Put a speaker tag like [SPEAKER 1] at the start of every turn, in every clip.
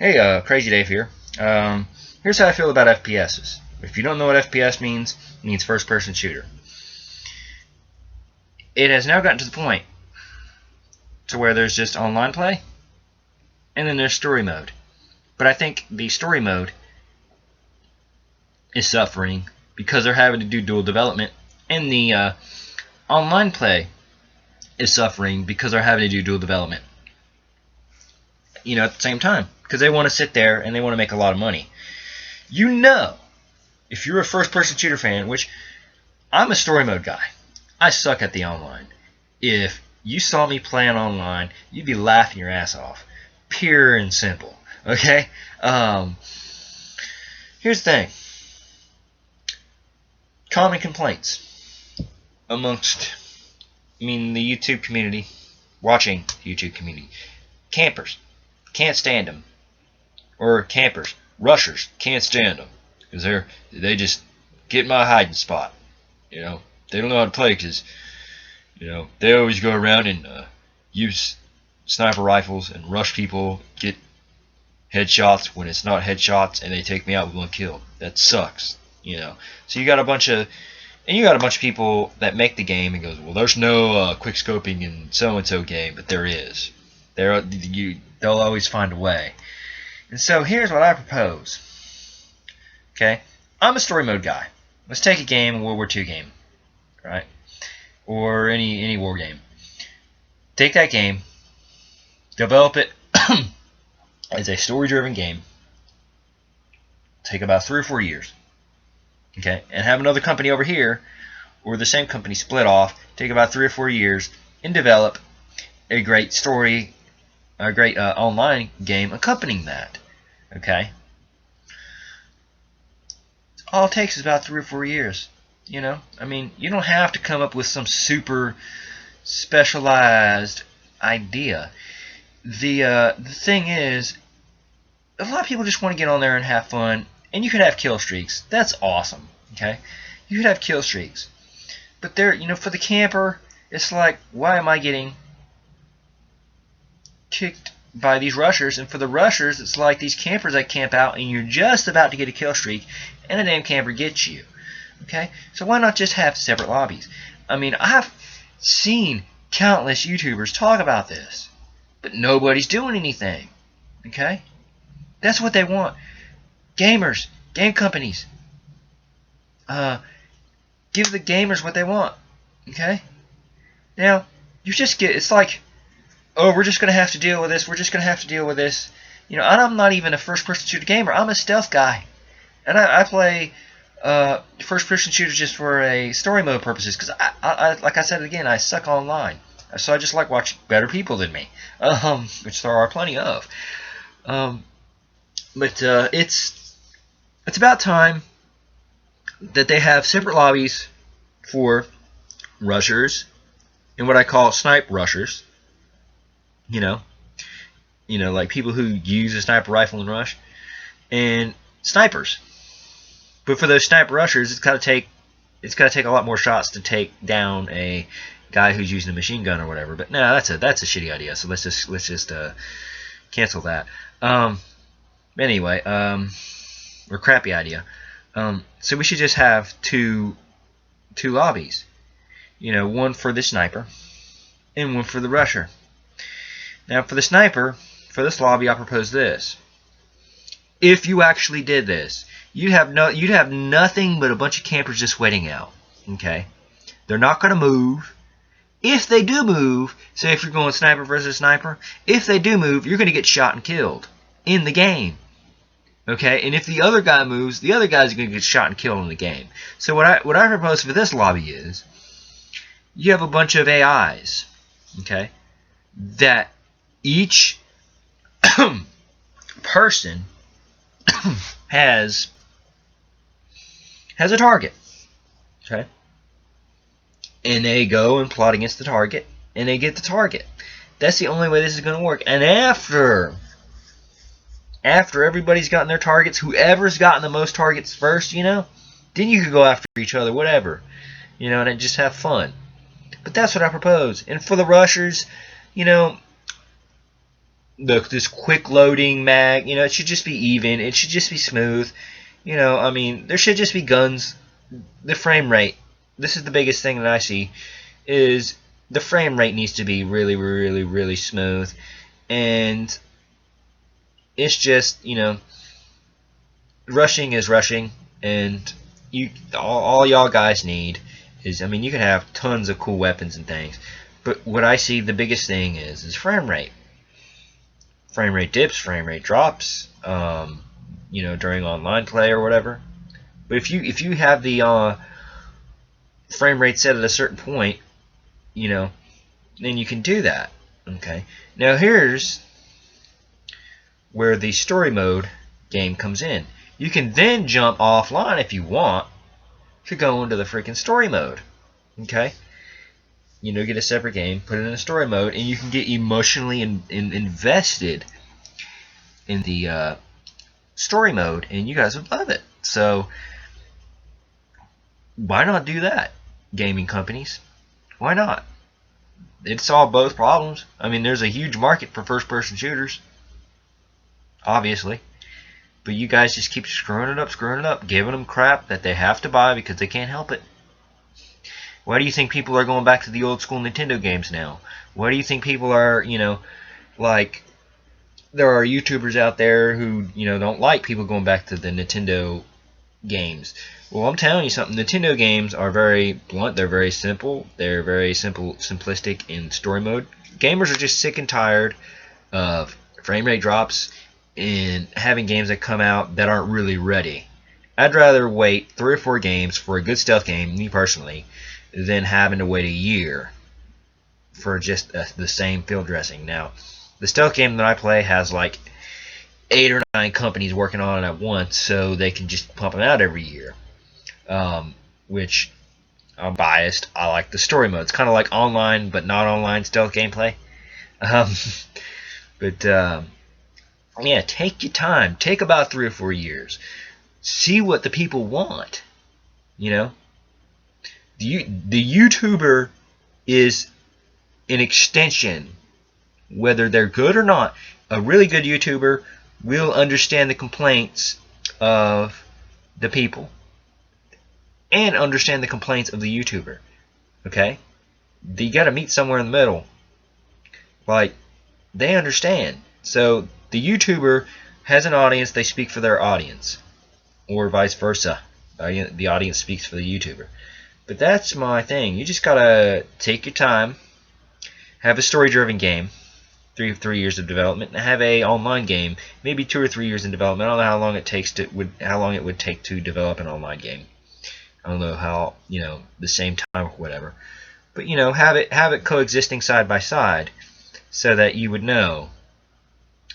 [SPEAKER 1] Hey, Crazy Dave here. Here's how I feel about FPSs. If you don't know what FPS means, it means first person shooter. It has now gotten to the point to where there's just online play, and then there's story mode. But I think the story mode is suffering because they're having to do dual development, and the online play is suffering because they're having to do dual development. At the same time, because they want to sit there and they want to make a lot of money. If you're a first-person shooter fan, which I'm a story mode guy, I suck at the online. If you saw me playing online, you'd be laughing your ass off. Pure and simple. Okay? Here's the thing. Common complaints amongst, the YouTube community, watching the YouTube community. Campers. Can't stand them. Or campers. Rushers. Can't stand them. Because they just get my hiding spot. They don't know how to play because, they always go around and use sniper rifles and rush people, get headshots when it's not headshots, and they take me out with one kill. That sucks. So you got a bunch of people that make the game and goes, well, there's no quick scoping in so-and-so game, but there is. They'll always find a way. And so here's what I propose. Okay, I'm a story mode guy. Let's take a game, a World War II game, right? Or any war game. Take that game, develop it as a story-driven game. Take about 3 or 4 years. Okay, and have another company over here, or the same company split off, take about 3 or 4 years, and develop a great story, a great online game accompanying that. Okay, all it takes is about 3 or 4 years. You don't have to come up with some super specialized idea. The thing is, a lot of people just want to get on there and have fun, and you could have kill streaks. That's awesome. Okay, you could have kill streaks, but for the camper, it's like, why am I getting kicked by these rushers? And for the rushers, it's like these campers that camp out, and you're just about to get a kill streak, and a damn camper gets you. Okay, so why not just have separate lobbies? I've seen countless YouTubers talk about this, but nobody's doing anything. Okay, that's what they want. Gamers, game companies, give the gamers what they want. Okay, now it's like, oh, we're just going to have to deal with this. We're just going to have to deal with this. I'm not even a first-person shooter gamer. I'm a stealth guy. And I play first-person shooters just for a story mode purposes. Because, like I said again, I suck online. So I just like watching better people than me. Which there are plenty of. But it's about time that they have separate lobbies for rushers and what I call snipe rushers. Like people who use a sniper rifle and rush, and snipers. But for those sniper rushers, it's got to take a lot more shots to take down a guy who's using a machine gun or whatever. But no, that's a shitty idea. So let's just cancel that. Anyway, or crappy idea. So we should just have two lobbies. One for the sniper and one for the rusher. Now, for the sniper, for this lobby, I propose this. If you actually did this, you'd have nothing but a bunch of campers just waiting out. Okay, they're not going to move. If they do move, say if you're going sniper versus sniper, if they do move, you're going to get shot and killed in the game. Okay, and if the other guy moves, the other guy's going to get shot and killed in the game. So what I propose for this lobby is, you have a bunch of AIs. Okay, that each person has a target. Okay, and they go and plot against the target, and they get the target. That's the only way this is going to work. And after everybody's gotten their targets, whoever's gotten the most targets first, then you can go after each other, whatever, and just have fun. But that's what I propose. And for the rushers, this quick loading mag. It should just be even. It should just be smooth. I mean, there should just be guns. The frame rate. This is the biggest thing that I see is the frame rate needs to be really, really, really smooth, and it's just rushing is rushing, and all y'all guys need is, I mean, you can have tons of cool weapons and things, but what I see the biggest thing is frame rate. Frame rate dips, frame rate drops, during online play or whatever. But if you have the frame rate set at a certain point, then you can do that. Okay. Now here's where the story mode game comes in. You can then jump offline if you want to go into the freaking story mode. Okay. Get a separate game, put it in a story mode, and you can get emotionally invested in the story mode, and you guys would love it. So why not do that, gaming companies? Why not? It'd solve both problems. I mean, there's a huge market for first-person shooters, obviously, but you guys just keep screwing it up, giving them crap that they have to buy because they can't help it. Why do you think people are going back to the old school Nintendo games now? Why do you think people are, like, there are YouTubers out there who, don't like people going back to the Nintendo games? Well, I'm telling you something. Nintendo games are very blunt. They're very simple. They're very simplistic in story mode. Gamers are just sick and tired of frame rate drops and having games that come out that aren't really ready. I'd rather wait 3 or 4 games for a good stealth game, me personally, than having to wait a year for just the same field dressing. Now, the stealth game that I play has like 8 or 9 companies working on it at once, so they can just pump them out every year. Which, I'm biased. I like the story mode. It's kind of like online, but not online stealth gameplay. Yeah, take your time. Take about 3 or 4 years. See what the people want. The YouTuber is an extension, whether they're good or not. A really good YouTuber will understand the complaints of the people and understand the complaints of the YouTuber. Okay? You got to meet somewhere in the middle. Like, they understand. So the YouTuber has an audience, they speak for their audience, or vice versa. The audience speaks for the YouTuber. But that's my thing. You just gotta take your time, have a story-driven game, 3 years of development, and have a online game, maybe 2 or 3 years in development. I don't know how long it would take to develop an online game. I don't know how the same time or whatever. But have it coexisting side by side, so that you would know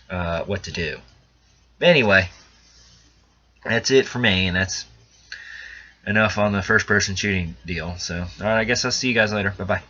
[SPEAKER 1] what to do. But anyway, that's it for me, and that's enough on the first-person shooting deal. So, alright, I guess I'll see you guys later. Bye-bye.